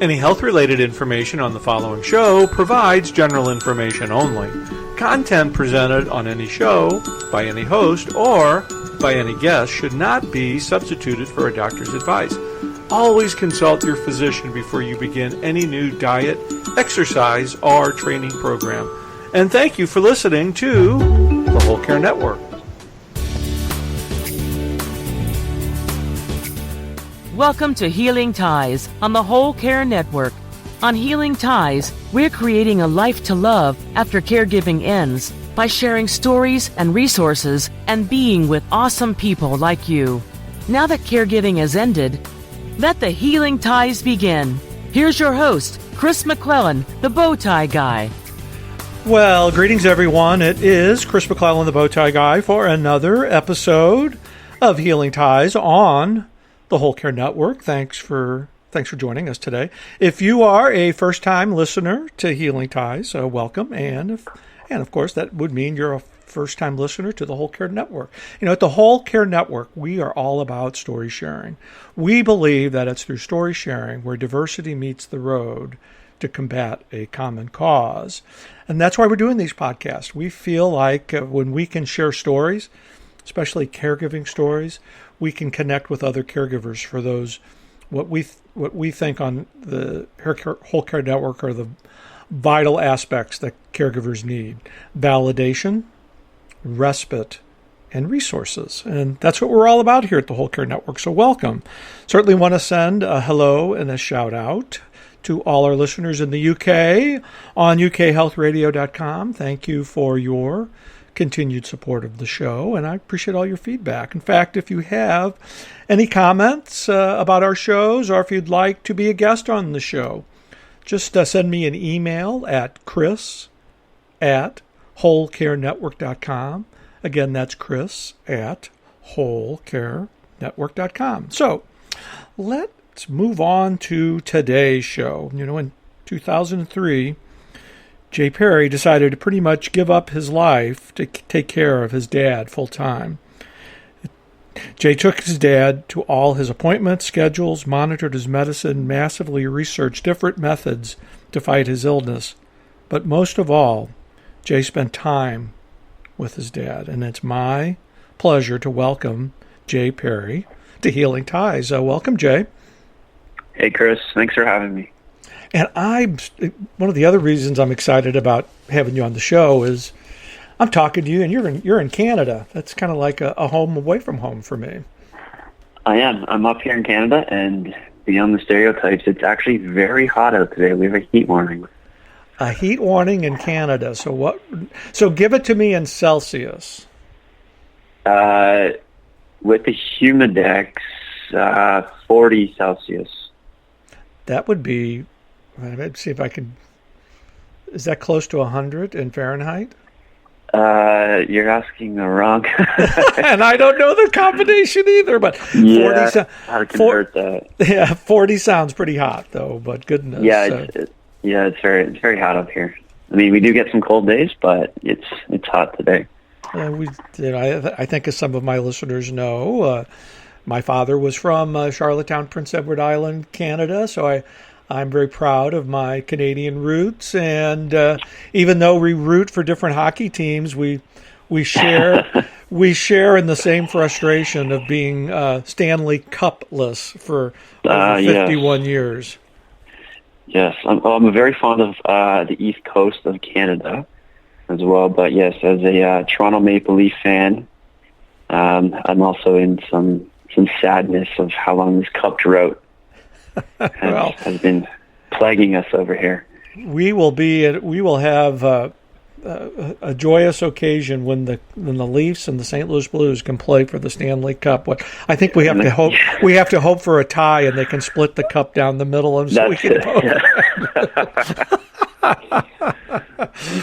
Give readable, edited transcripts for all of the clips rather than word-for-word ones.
Any health-related information on the following show provides general information only. Content presented on any show, by any host, or by any guest should not be substituted for a doctor's advice. Always consult your physician before you begin any new diet, exercise, or training program. And thank you for listening to the Whole Care Network. Welcome to Healing Ties on the Whole Care Network. On Healing Ties, we're creating a life to love after caregiving ends by sharing stories and resources and being with awesome people like you. Now that caregiving has ended, let the Healing Ties begin. Here's your host, Chris McClellan, the Bowtie Guy. Well, greetings everyone. It is Chris McClellan, the Bowtie Guy, for another episode of Healing Ties on the Whole Care Network. Thanks for joining us today. If you are a first-time listener to Healing Ties, welcome, and of course that would mean you're a first-time listener to the Whole Care Network. You know, at the Whole Care Network, we are all about story sharing. We believe that it's through story sharing where diversity meets the road to combat a common cause. And that's why we're doing these podcasts. We feel like when we can share stories, especially caregiving stories, we can connect with other caregivers for those, what we think on the Whole Care Network are the vital aspects that caregivers need: validation, respite, and resources. And that's what we're all about here at the Whole Care Network. So welcome. Certainly want to send a hello and a shout out to all our listeners in the UK on ukhealthradio.com. Thank you for your continued support of the show, and I appreciate all your feedback. In fact, if you have any comments about our shows, or if you'd like to be a guest on the show, just send me an email at chris@wholecarenetwork.com. Again, that's chris@wholecarenetwork.com. So let's move on to today's show. You know, in 2003, Jay Perry decided to pretty much give up his life to take care of his dad full time. Jay took his dad to all his appointments, schedules, monitored his medicine, massively researched different methods to fight his illness. But most of all, Jay spent time with his dad. And it's my pleasure to welcome Jay Perry to Healing Ties. Welcome, Jay. Hey, Chris. Thanks for having me. And one of the other reasons I'm excited about having you on the show is I'm talking to you, and you're in Canada. That's kind of like a home away from home for me. I am. I'm up here in Canada, and beyond the stereotypes, it's actually very hot out today. We have a heat warning. A heat warning in Canada. So give it to me in Celsius. With the Humidex, 40 Celsius. That would be. Let's see if I can. Is that close to 100 in Fahrenheit? You're asking the wrong. And I don't know the combination either. But yeah, 40 how to convert that? Yeah, 40 sounds pretty hot though. But goodness. Yeah, it's very hot up here. I mean, we do get some cold days, but it's hot today. I think as some of my listeners know, my father was from Charlottetown, Prince Edward Island, Canada, so I'm very proud of my Canadian roots, and even though we root for different hockey teams, we share in the same frustration of being Stanley Cup-less for over 51 years. Yes, I'm very fond of the East Coast of Canada as well, but yes, as a Toronto Maple Leaf fan, I'm also in some sadness of how long this Cup drought has been plaguing us over here. We will have a joyous occasion when the Leafs and the St. Louis Blues can play for the Stanley Cup. I think we have to hope for a tie, and they can split the cup down the middle, and so we can vote.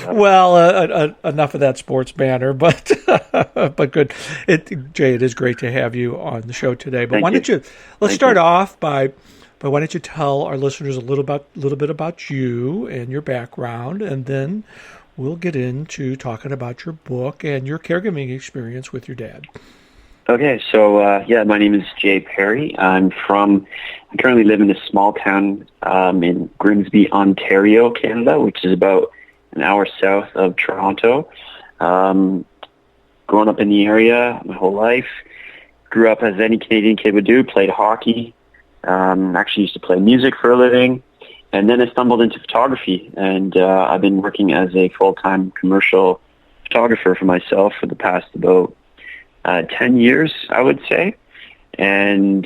Well, enough of that sports banner, but good. Jay, it is great to have you on the show today. But let's start off by why don't you tell our listeners a little bit about you and your background, and then we'll get into talking about your book and your caregiving experience with your dad. Okay, so my name is Jay Perry. I currently live in a small town in Grimsby, Ontario, Canada, which is about an hour south of Toronto. Growing up in the area my whole life, grew up as any Canadian kid would do, played hockey, actually used to play music for a living, and then I stumbled into photography, and I've been working as a full-time commercial photographer for myself for the past about 10 years, I would say, and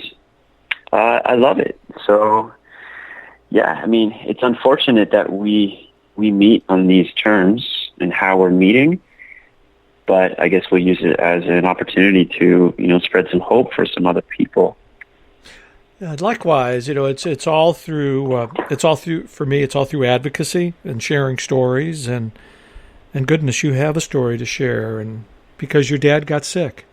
I love it. So, yeah, I mean, it's unfortunate that we meet on these terms and how we're meeting, but I guess we'll use it as an opportunity to, spread some hope for some other people. Likewise, it's all through for me. It's all through advocacy and sharing stories, and goodness, you have a story to share, and because your dad got sick.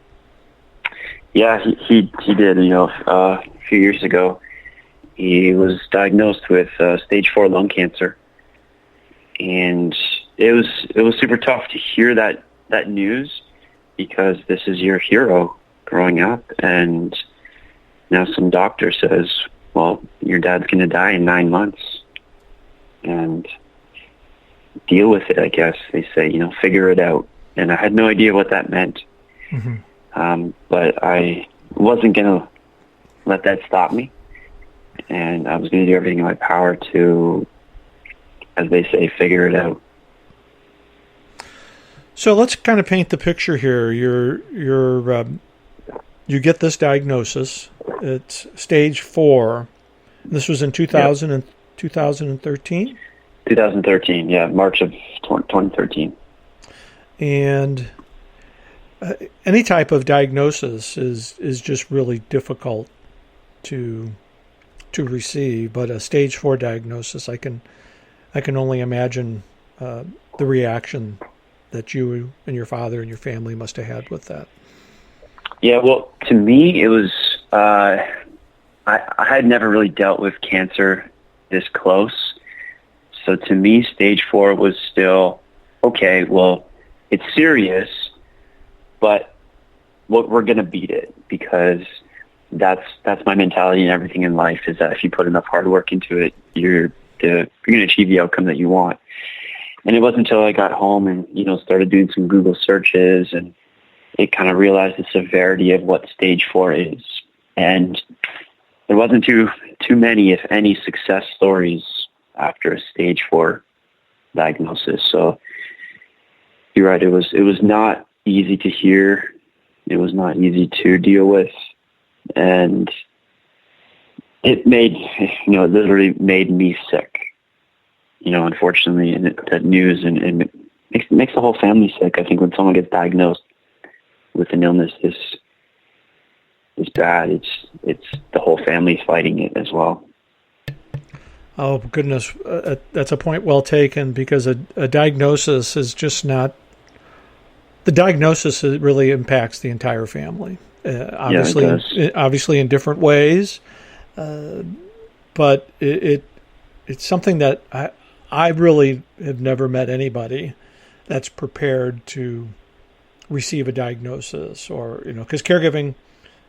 Yeah, he did. A few years ago, he was diagnosed with stage 4 lung cancer, and it was super tough to hear that news, because this is your hero growing up, and now some doctor says, well, your dad's going to die in 9 months, and deal with it, I guess. They say, figure it out. And I had no idea what that meant. Mm-hmm. But I wasn't going to let that stop me. And I was going to do everything in my power to, as they say, figure it out. So let's kind of paint the picture here. You get this diagnosis. It's stage 4. This was in 2013? 2013, yeah, March of 2013. And any type of diagnosis is just really difficult to receive. But a stage 4 diagnosis, I can only imagine the reaction that you and your father and your family must have had with that. Yeah, well, to me, it was, I had never really dealt with cancer this close. So to me, stage 4 was still, okay, well, it's serious, but we're going to beat it, because that's my mentality and everything in life, is that if you put enough hard work into it, you're going to achieve the outcome that you want. And it wasn't until I got home and, started doing some Google searches, and it kind of realized the severity of what stage 4 is. And there wasn't too many, if any, success stories after a stage 4 diagnosis. So you're right, it was not easy to hear. It was not easy to deal with. And it literally made me sick. Unfortunately, and that news and it makes the whole family sick. I think when someone gets diagnosed with an illness this bad, it's the whole family fighting it as well. Oh goodness, that's a point well taken, because a diagnosis is just not. The diagnosis really impacts the entire family, obviously in different ways, but it's something that I really have never met anybody that's prepared to receive a diagnosis, or because caregiving,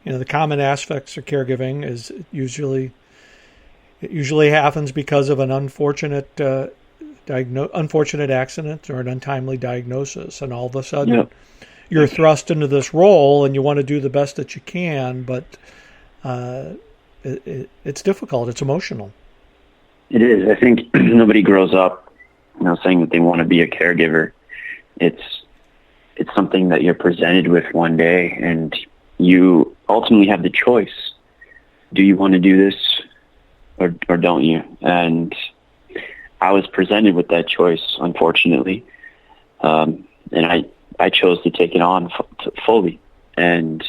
the common aspects of caregiving is it usually happens because of an unfortunate accident or an untimely diagnosis, and all of a sudden you're thrust into this role, and you want to do the best that you can, but it's difficult. It's emotional. It is. I think nobody grows up, saying that they want to be a caregiver. It's something that you're presented with one day, and you ultimately have the choice. Do you want to do this or don't you? And I was presented with that choice, unfortunately. And I chose to take it on fully. And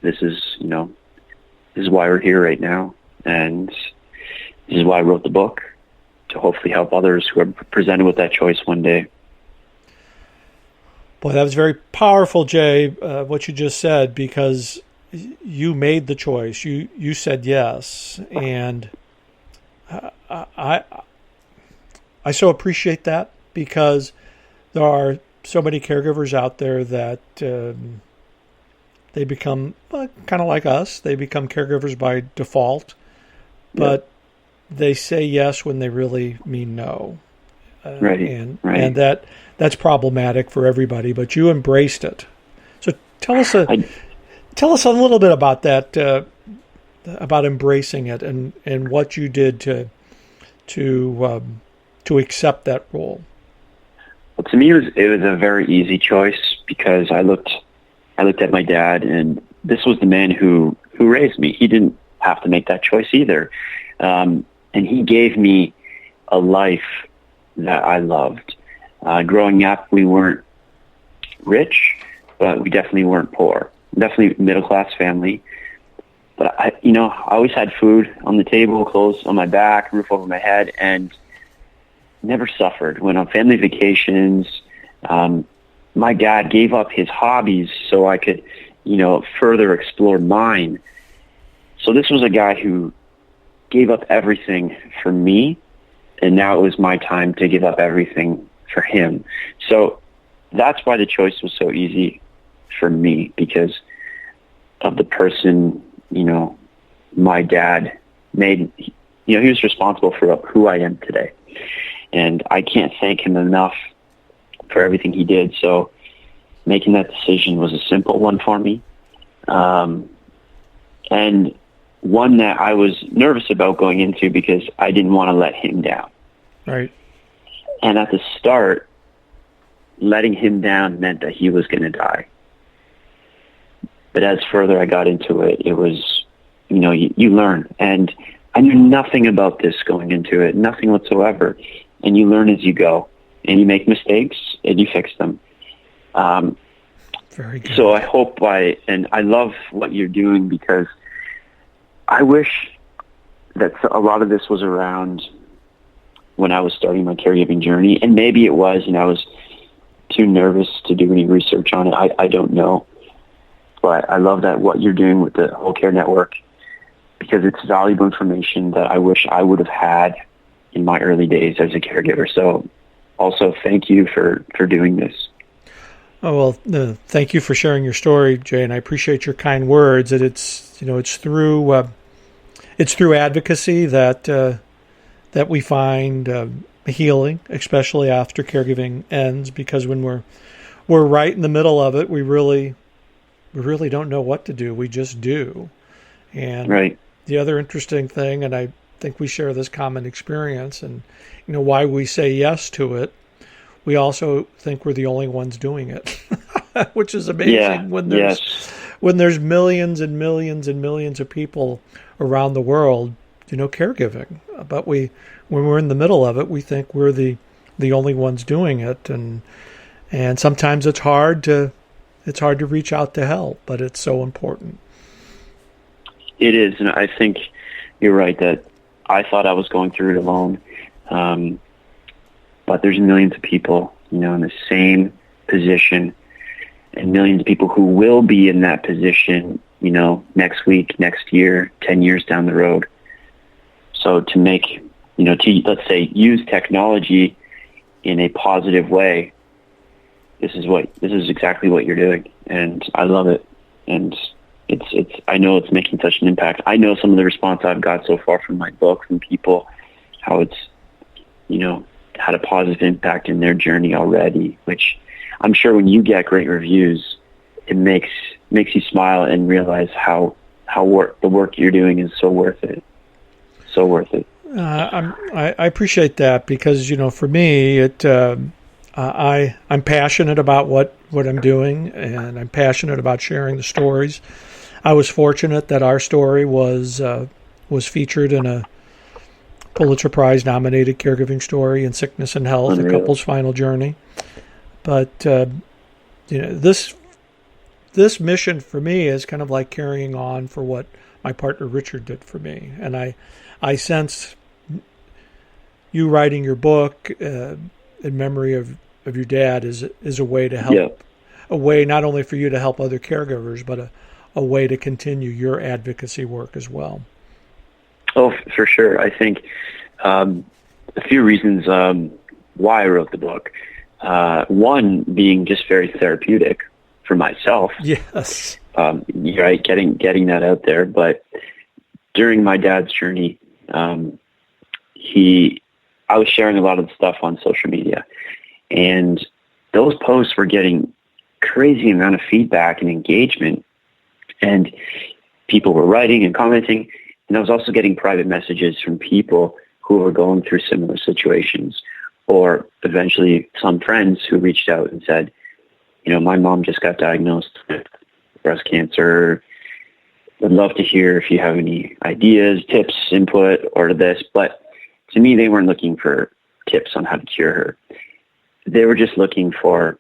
this is why we're here right now. And this is why I wrote the book, to hopefully help others who are presented with that choice one day. Boy, that was very powerful, Jay, what you just said, because you made the choice. You said yes. And I so appreciate that, because there are so many caregivers out there that they become kind of like us. They become caregivers by default, but they say yes when they really mean no. Right. And that's problematic for everybody, but you embraced it. So tell us a little bit about that, about embracing it and what you did to accept that role. Well, to me, it was a very easy choice because I looked at my dad, and this was the man who raised me. He didn't have to make that choice either, and he gave me a life that I loved. Growing up, we weren't rich, but we definitely weren't poor. Definitely middle-class family. But I always had food on the table, clothes on my back, roof over my head, and never suffered. Went on family vacations. My dad gave up his hobbies so I could, further explore mine. So this was a guy who gave up everything for me, and now it was my time to give up everything for him. So that's why the choice was so easy for me, because of the person, my dad made. He was responsible for who I am today. And I can't thank him enough for everything he did. So making that decision was a simple one for me. And one that I was nervous about going into because I didn't want to let him down. Right. And at the start, letting him down meant that he was going to die. But as further I got into it, it was, you learn. And I knew nothing about this going into it, nothing whatsoever. And you learn as you go. And you make mistakes, and you fix them. Very good. So I hope and I love what you're doing, because I wish that a lot of this was around when I was starting my caregiving journey. And maybe it was, and I was too nervous to do any research on it. I don't know. But I love that what you're doing with the Whole Care Network, because it's valuable information that I wish I would have had in my early days as a caregiver. So also thank you for doing this. Oh, well, thank you for sharing your story, Jay, and I appreciate your kind words. That it's through advocacy that we find healing, especially after caregiving ends, because when we're right in the middle of it, we really don't know what to do. We just do. And right. The other interesting thing, and I think we share this common experience, and why we say yes to it, we also think we're the only ones doing it, which is amazing when there's millions and millions and millions of people around the world, caregiving. But when we're in the middle of it, we think we're the only ones doing it, and sometimes it's hard to reach out to help, but it's so important. It is, and I think you're right that I thought I was going through it alone. But there's millions of people, in the same position, and millions of people who will be in that position, next week, next year, 10 years down the road. So to make, let's say, use technology in a positive way, this is exactly what you're doing, and I love it. And I know it's making such an impact. I know some of the response I've got so far from my book, from people, how it's, had a positive impact in their journey already, which I'm sure when you get great reviews, it makes you smile and realize how the work you're doing is so worth it. So worth it. I appreciate that, because, for me, I'm passionate about what I'm doing, and I'm passionate about sharing the stories. I was fortunate that our story was featured in a Pulitzer Prize nominated caregiving story in Sickness and Health, Unreal. A Couple's Final Journey. But this mission for me is kind of like carrying on for what my partner Richard did for me, and I sense you writing your book in memory of your dad is a way to help. Yep. A way not only for you to help other caregivers, but a way to continue your advocacy work as well. Oh, for sure. I think a few reasons why I wrote the book. One being just very therapeutic. for myself. Yes. Right, getting that out there. But during my dad's journey, I was sharing a lot of the stuff on social media, and those posts were getting crazy amount of feedback and engagement, and people were writing and commenting, and I was also getting private messages from people who were going through similar situations, or eventually some friends who reached out and said, my mom just got diagnosed with breast cancer. Would love to hear if you have any ideas, tips, input, or this. But to me, they weren't looking for tips on how to cure her. They were just looking for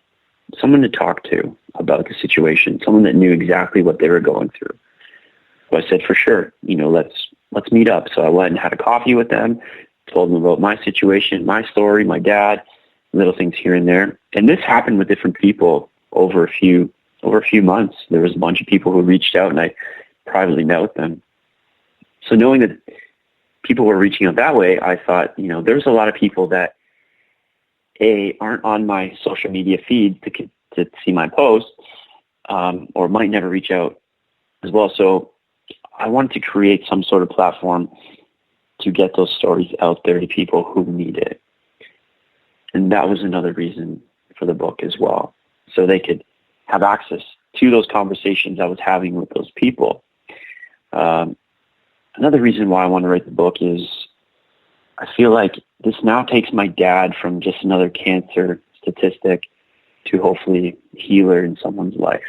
someone to talk to about the situation, someone that knew exactly what they were going through. So I said, for sure, let's meet up. So I went and had a coffee with them, told them about my situation, my story, my dad, little things here and there. And this happened with different people over a few months. There was a bunch of people who reached out, and I privately met with them. So knowing that people were reaching out that way, I thought, there's a lot of people that aren't on my social media feed to see my posts, or might never reach out as well. So I wanted to create some sort of platform to get those stories out there to people who need it. And that was another reason for the book as well. So they could have access to those conversations I was having with those people. Another reason why I want to write the book is I feel like this now takes my dad from just another cancer statistic to hopefully a healer in someone's life.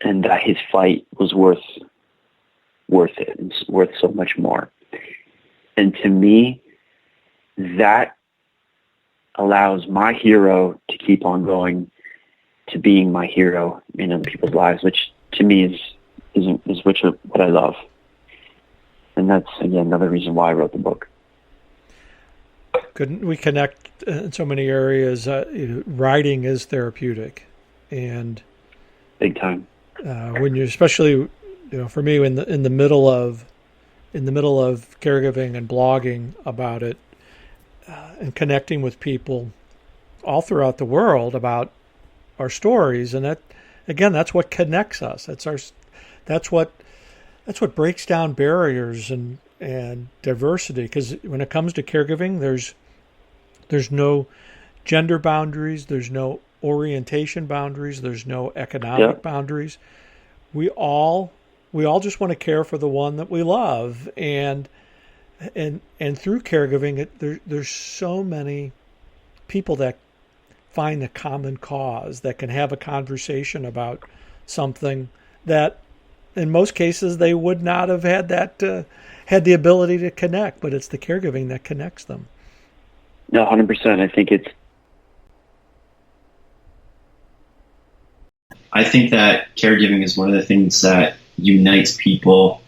And that his fight was worth it. It's worth so much more. And to me, that allows my hero to keep on going to being my hero in other people's lives, which to me is what I love. And that's, again, another reason why I wrote the book. Couldn't we connect in so many areas? Writing is therapeutic, and big time. When you, especially, for me, in the middle of caregiving and blogging about it, and connecting with people all throughout the world about our stories, and that, again, that's what connects us. That's what breaks down barriers and diversity. Because when it comes to caregiving, there's no gender boundaries, there's no orientation boundaries, there's no economic boundaries. We all just want to care for the one that we love, and through caregiving, there's so many people that find a common cause, that can have a conversation about something that, in most cases, they would not have had the ability to connect. But it's the caregiving that connects them. No, 100%. I think that caregiving is one of the things that unites people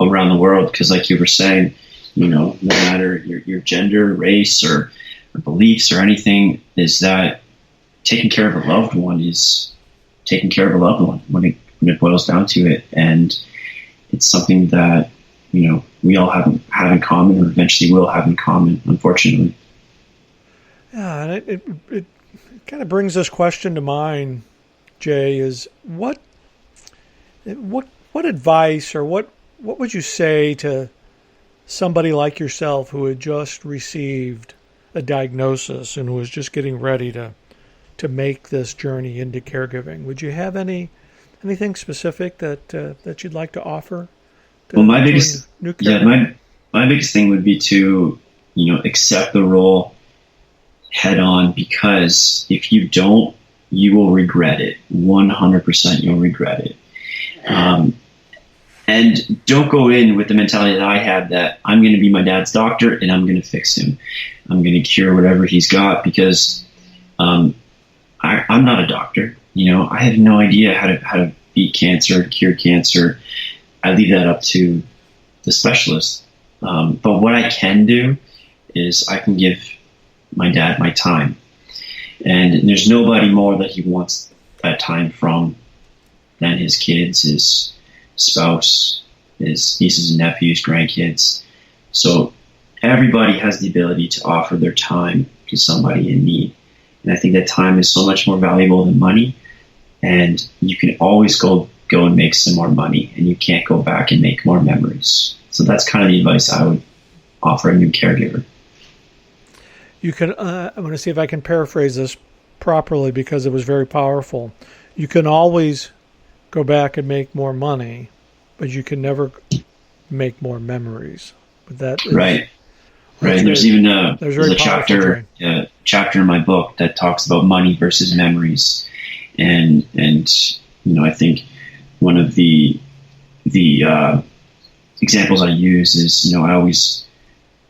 around the world, because, like you were saying, no matter your gender, race, or beliefs or anything, is that taking care of a loved one is taking care of a loved one when it boils down to it. And it's something that, we all have in common, or eventually will have in common, unfortunately. Yeah, and it kind of brings this question to mind, Jay, is what advice, or what would you say to somebody like yourself who had just received a diagnosis and was just getting ready to make this journey into caregiving? Would you have anything specific that you'd like to offer? My biggest thing would be to accept the role head on, because if you don't, you will regret it. 100% you'll regret it. And don't go in with the mentality that I had, that I'm going to be my dad's doctor and I'm going to fix him. I'm going to cure whatever he's got, because I'm not a doctor. I have no idea how to beat cancer, cure cancer. I leave that up to the specialist. But what I can do is I can give my dad my time. And there's nobody more that he wants that time from than his kids, his spouse, his nieces and nephews, grandkids. So everybody has the ability to offer their time to somebody in need. And I think that time is so much more valuable than money. and you can always go and make some more money, and you can't go back and make more memories. So that's kind of the advice I would offer a new caregiver. You can. I'm going to see if I can paraphrase this properly because it was very powerful. You can always go back and make more money, but you can never make more memories. But that is, right. There's even a chapter in my book that talks about money versus memories, and I think one of the examples I use is I always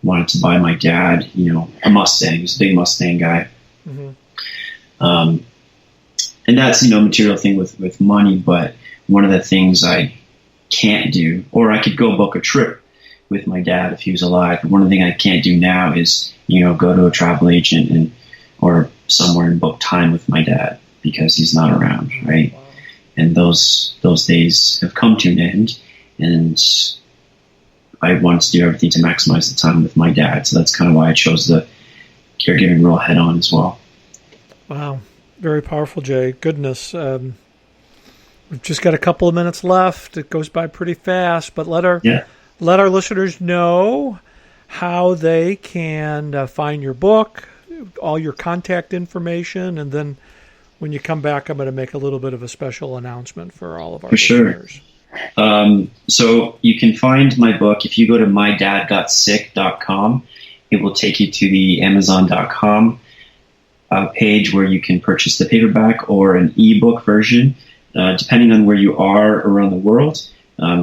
wanted to buy my dad a Mustang. He was a big Mustang guy. Mm-hmm. And that's a material thing with money, but one of the things I can't do, or I could go book a trip with my dad if he was alive. But one of the things I can't do now is, go to a travel agent or somewhere and book time with my dad because he's not around, right? Wow. And those days have come to an end, and I wanted to do everything to maximize the time with my dad. So that's kind of why I chose the caregiving role head on as well. Wow. Very powerful, Jay. Goodness. We've just got a couple of minutes left. It goes by pretty fast, but let our listeners know how they can find your book, all your contact information, and then when you come back, I'm going to make a little bit of a special announcement for all of our listeners. Sure. So you can find my book if you go to mydad.sick.com. It will take you to the Amazon.com page where you can purchase the paperback or an ebook version. Depending on where you are around the world,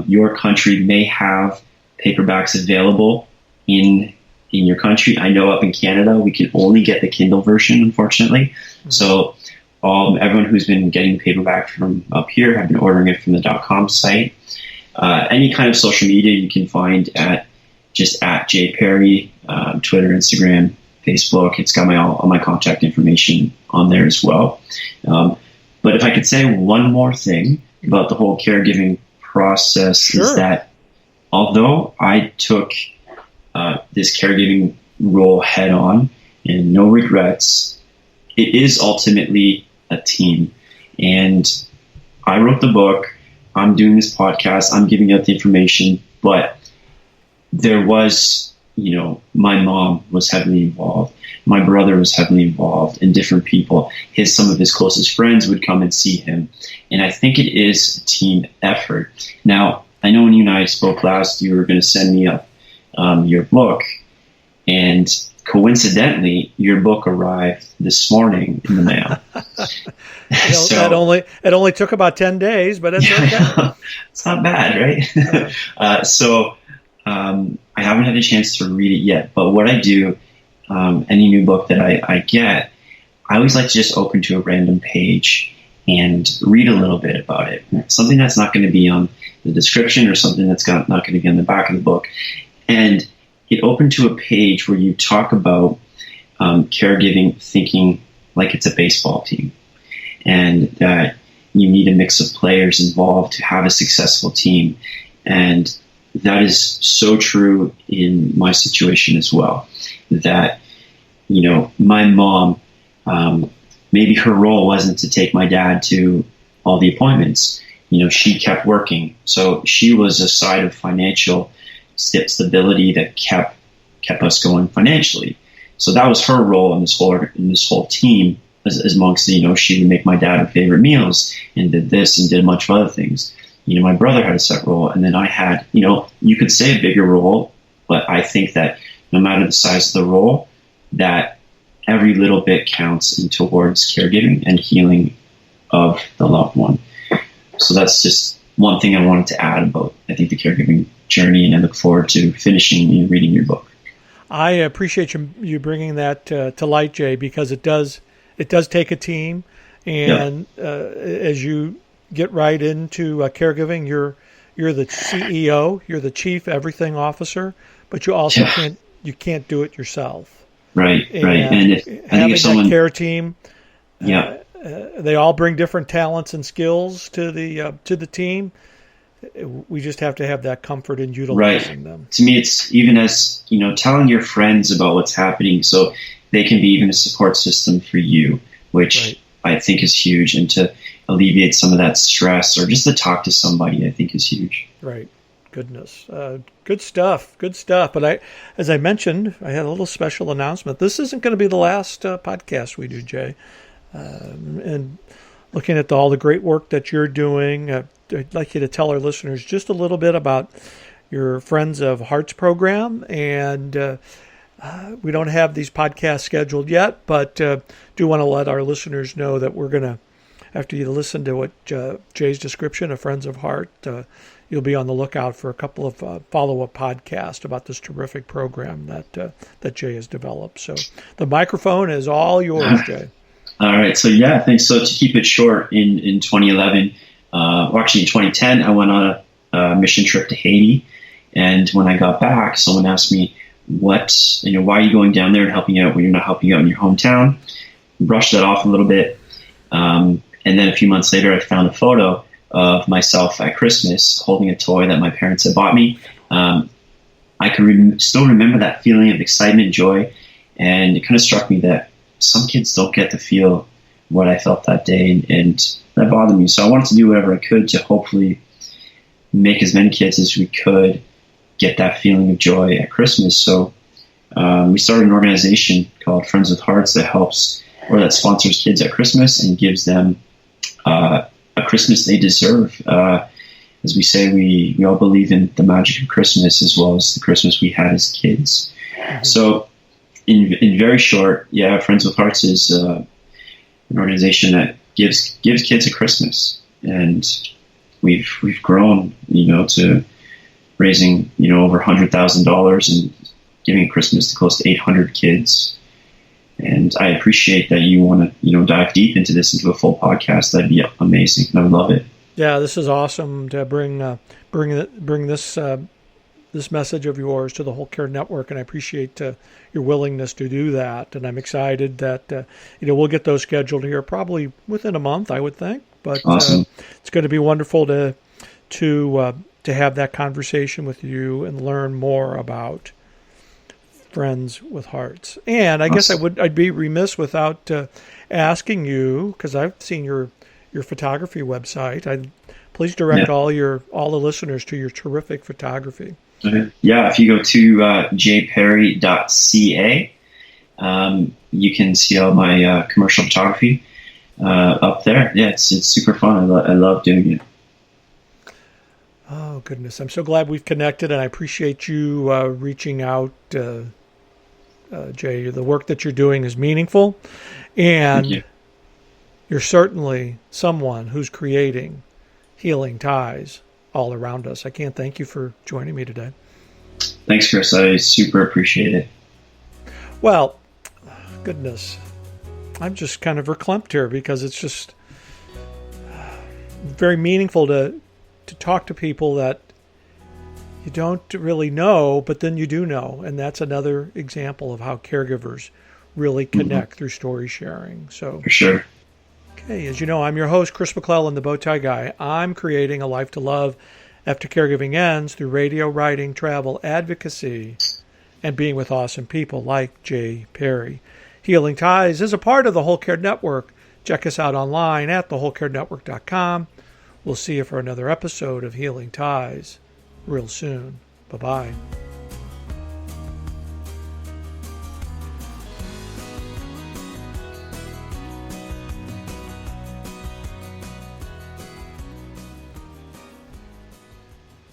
your country may have paperbacks available in your country. I know up in Canada, we can only get the Kindle version, unfortunately. Mm-hmm. So everyone who's been getting paperback from up here have been ordering it from the .com site. Any kind of social media you can find at Jay Perry, Twitter, Instagram, Facebook. It's got all my contact information on there as well. But if I could say one more thing about the whole caregiving process is that although I took this caregiving role head on and no regrets, it is ultimately a team. And I wrote the book, I'm doing this podcast, I'm giving out the information, but there was, my mom was heavily involved. My brother was heavily involved, and different people. Some of his closest friends would come and see him. And I think it is a team effort. Now, I know when you and I spoke last, you were going to send me up your book. And coincidentally, your book arrived this morning in the mail. It only took about 10 days, but it's okay. It's not bad, right? So I haven't had a chance to read it yet. But what I do, any new book that I get, I always like to just open to a random page and read a little bit about it. Something that's not going to be on the description or something that's not going to be on the back of the book. And it opened to a page where you talk about caregiving, thinking like it's a baseball team, and that you need a mix of players involved to have a successful team. And that is so true in my situation as well, that, my mom, maybe her role wasn't to take my dad to all the appointments. She kept working. So she was a side of financial stability that kept us going financially. So that was her role in this whole team, as amongst, she would make my dad her favorite meals and did this and did a bunch of other things. My brother had a set role, and then I had, you could say a bigger role, but I think that no matter the size of the role, that every little bit counts in towards caregiving and healing of the loved one. So that's just one thing I wanted to add about, I think, the caregiving journey, and I look forward to finishing and reading your book. I appreciate you bringing that to light, Jay, because it does take a team, and as you get right into caregiving, you're the CEO, you're the chief everything officer, but you also can't do it yourself. Right. And if someone, that care team, they all bring different talents and skills to the team. We just have to have that comfort in utilizing them. To me, it's even as, telling your friends about what's happening so they can be even a support system for you, which I think is huge. And to alleviate some of that stress, or just to talk to somebody, I think is huge. Right. Goodness. Good stuff. Good stuff. But as I mentioned, I had a little special announcement. This isn't going to be the last podcast we do, Jay. And looking at all the great work that you're doing, I'd like you to tell our listeners just a little bit about your Friends of Hearts program. And we don't have these podcasts scheduled yet, but do want to let our listeners know that we're going to, after you listen to what Jay's description of Friends of Heart, you'll be on the lookout for a couple of follow-up podcasts about this terrific program that Jay has developed. So the microphone is all yours, Jay. All right. So thanks. So to keep it short, in 2011, or actually in 2010, I went on a mission trip to Haiti. And when I got back, someone asked me, why are you going down there and helping out when you're not helping out in your hometown? Brushed that off a little bit. And then a few months later, I found a photo of myself at Christmas holding a toy that my parents had bought me. I can still remember that feeling of excitement, joy, and it kind of struck me that some kids don't get to feel what I felt that day, and that bothered me. So I wanted to do whatever I could to hopefully make as many kids as we could get that feeling of joy at Christmas. So we started an organization called Friends with Hearts that sponsors kids at Christmas and gives them a Christmas they deserve. As we say, we all believe in the magic of Christmas as well as the Christmas we had as kids. Mm-hmm. So in very short, Friends with Hearts is an organization that gives kids a Christmas, and we've grown, to raising, over $100,000 and giving Christmas to close to 800 kids. And I appreciate that you want to, dive deep into a full podcast. That'd be amazing. I would love it. Yeah, this is awesome to bring this message of yours to the Whole Care Network, and I appreciate your willingness to do that. And I'm excited that we'll get those scheduled here probably within a month, I would think. But awesome. It's going to be wonderful to have that conversation with you and learn more about Friends with Hearts. And I guess I'd be remiss without asking you, because I've seen your photography website. Please direct all the listeners to your terrific photography. Yeah, if you go to jperry.ca, you can see all my commercial photography up there. Yeah, it's super fun. I love doing it. Oh, goodness. I'm so glad we've connected, and I appreciate you reaching out, Jay. The work that you're doing is meaningful, and you're certainly someone who's creating healing ties all around us. I can't thank you for joining me today. Thanks, Chris. I super appreciate it. Well, goodness. I'm just kind of verklempt here because it's just very meaningful to talk to people that you don't really know, but then you do know. And that's another example of how caregivers really connect through story sharing. So, for sure. Okay, as you know, I'm your host, Chris McClellan, the Bowtie Guy. I'm creating a life to love after caregiving ends through radio, writing, travel, advocacy, and being with awesome people like Jay Perry. Healing Ties is a part of the Whole Care Network. Check us out online at thewholecarenetwork.com. We'll see you for another episode of Healing Ties real soon. Bye-bye.